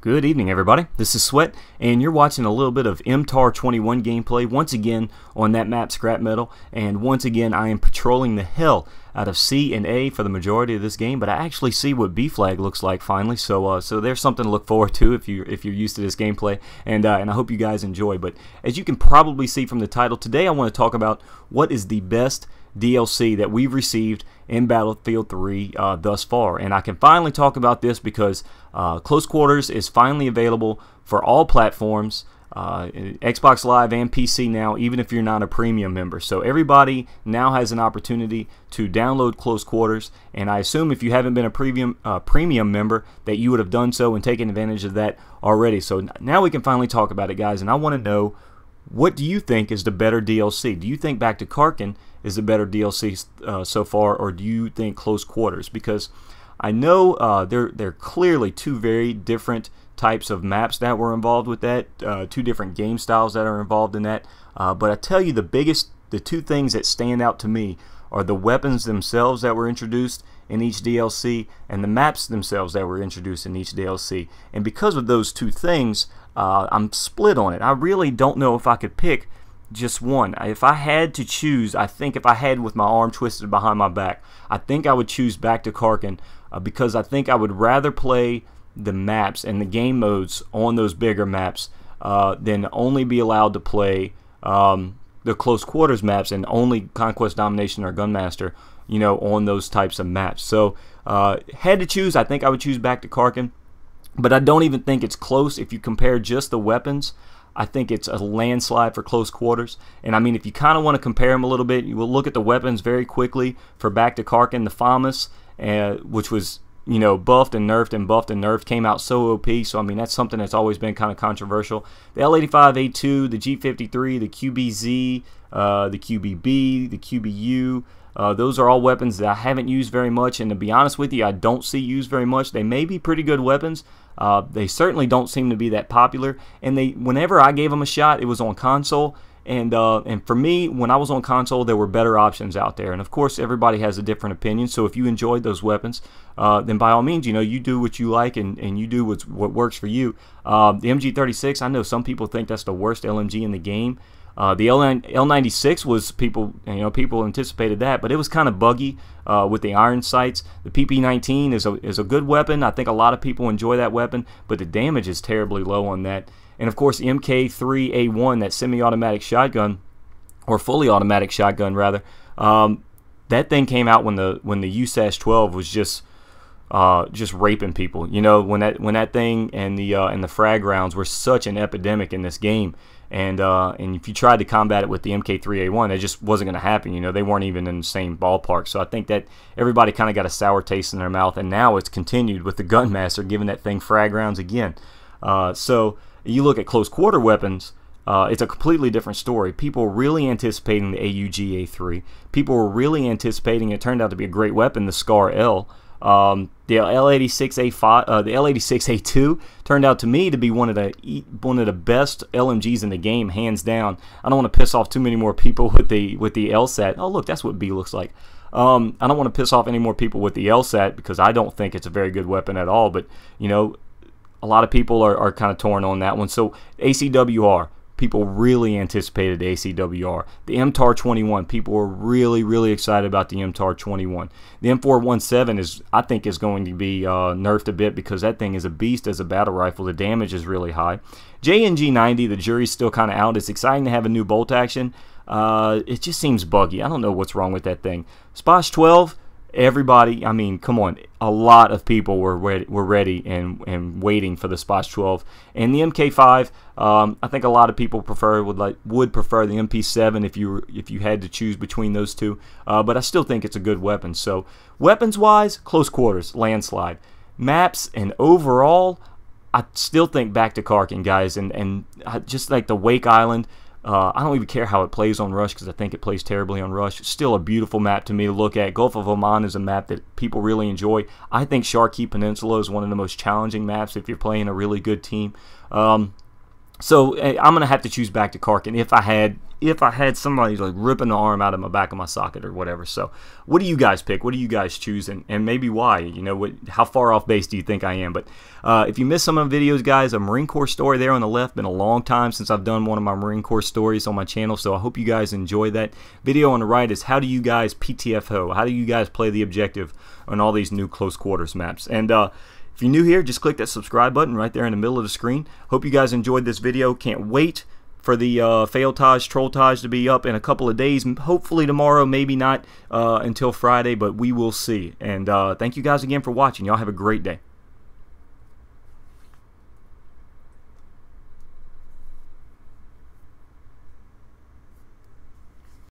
Good evening, everybody. This is Sweat, and you're watching a little bit of MTAR-21 gameplay once again on that map Scrap Metal. And once again, I am patrolling the hell out of C and A for the majority of this game, but I actually see what B flag looks like finally. So there's something to look forward to if you're used to this gameplay, and I hope you guys enjoy. But as you can probably see from the title, today I want to talk about what is the best DLC that we've received in Battlefield 3 thus far. And I can finally talk about this because Close Quarters is finally available for all platforms, Xbox Live and PC now, even if you're not a premium member. So everybody now has an opportunity to download Close Quarters, and I assume if you haven't been a premium member that you would have done so and taken advantage of that already. So now we can finally talk about it, guys, and I want to know, what do you think is the better DLC? Do you think Back to Karkand is the better DLC so far, or do you think Close Quarters? Because I know they're clearly two very different types of maps that were involved with that, two different game styles that are involved in that. But I tell you, the two things that stand out to me are the weapons themselves that were introduced in each DLC and the maps themselves that were introduced in each DLC. And because of those two things, I'm split on it. I really don't know if I could pick just one. If I had to choose, I think if I had with my arm twisted behind my back, I think I would choose Back to Karkand because I think I would rather play the maps and the game modes on those bigger maps than only be allowed to play the Close Quarters maps and only Conquest, Domination, or Gunmaster, you know, on those types of maps. So had to choose, I think I would choose Back to Karkand, but I don't even think it's close. If you compare just the weapons, I think it's a landslide for Close Quarters. And I mean, if you kind of want to compare them a little bit, you will look at the weapons very quickly. For Back to Karkand, the FAMAS, which was, you know, buffed and nerfed, came out so OP. So I mean, that's something that's always been kind of controversial. The L85A2, the G53, the QBZ, the QBB, the QBU, those are all weapons that I haven't used very much, and to be honest with you, I don't see used very much. They may be pretty good weapons. They certainly don't seem to be that popular, and whenever I gave them a shot, it was on console. And for me, when I was on console, there were better options out there. And of course, everybody has a different opinion. So if you enjoyed those weapons, then by all means, you know, you do what you like and you do what works for you. The MG36, I know some people think that's the worst LMG in the game. The L96 was, people anticipated that, but it was kind of buggy with the iron sights. The PP19 is a good weapon. I think a lot of people enjoy that weapon, but the damage is terribly low on that. And of course, the MK3A1, that semi-automatic shotgun, or fully automatic shotgun rather, that thing came out when the USAS-12 was just raping people. You know, when that thing and the frag rounds were such an epidemic in this game, and if you tried to combat it with the MK3A1, it just wasn't going to happen. You know, they weren't even in the same ballpark. So I think that everybody kind of got a sour taste in their mouth, and now it's continued with the Gunmaster giving that thing frag rounds again. So you look at close quarter weapons, it's a completely different story. People were really anticipating the AUG-A3. People were really anticipating, it turned out to be a great weapon, the SCAR-L. The L86A5, the L86A2 turned out to me to be one of the best LMGs in the game, hands down. I don't want to piss off too many more people with the LSAT. Oh look, that's what B looks like. I don't want to piss off any more people with the LSAT because I don't think it's a very good weapon at all. But you know, a lot of people are kind of torn on that one. So ACW-R, people really anticipated the ACW-R. The MTAR-21, people were really excited about the MTAR-21. The M417 I think is going to be nerfed a bit because that thing is a beast as a battle rifle. The damage is really high. JNG-90, the jury's still kind of out. It's exciting to have a new bolt action. It just seems buggy. I don't know what's wrong with that thing. SPOS-12, everybody, I mean, come on, a lot of people were ready and waiting for the SPOS-12. And the MK5, I think a lot of people would prefer the MP7 if you had to choose between those two. But I still think it's a good weapon. So weapons-wise, close quarters, landslide. Maps and overall, I still think Back to Karkand, guys, and just like the Wake Island. I don't even care how it plays on Rush because I think it plays terribly on Rush. It's still a beautiful map to me to look at. Gulf of Oman is a map that people really enjoy. I think Sharkey Peninsula is one of the most challenging maps if you're playing a really good team. So I'm going to have to choose Back to Karkand if I had somebody like ripping the arm out of my back of my socket or whatever. So what do you guys pick? What do you guys choose, and maybe why? You know, how far off base do you think I am? But if you missed some of the videos, guys, a Marine Corps story there on the left. Been a long time since I've done one of my Marine Corps stories on my channel, so I hope you guys enjoy that. Video on the right is how do you guys PTFO? How do you guys play the objective on all these new close quarters maps? And if you're new here, just click that subscribe button right there in the middle of the screen. Hope you guys enjoyed this video. Can't wait for the Failtage, Trolltage to be up in a couple of days. Hopefully tomorrow, maybe not until Friday, but we will see. And thank you guys again for watching. Y'all have a great day.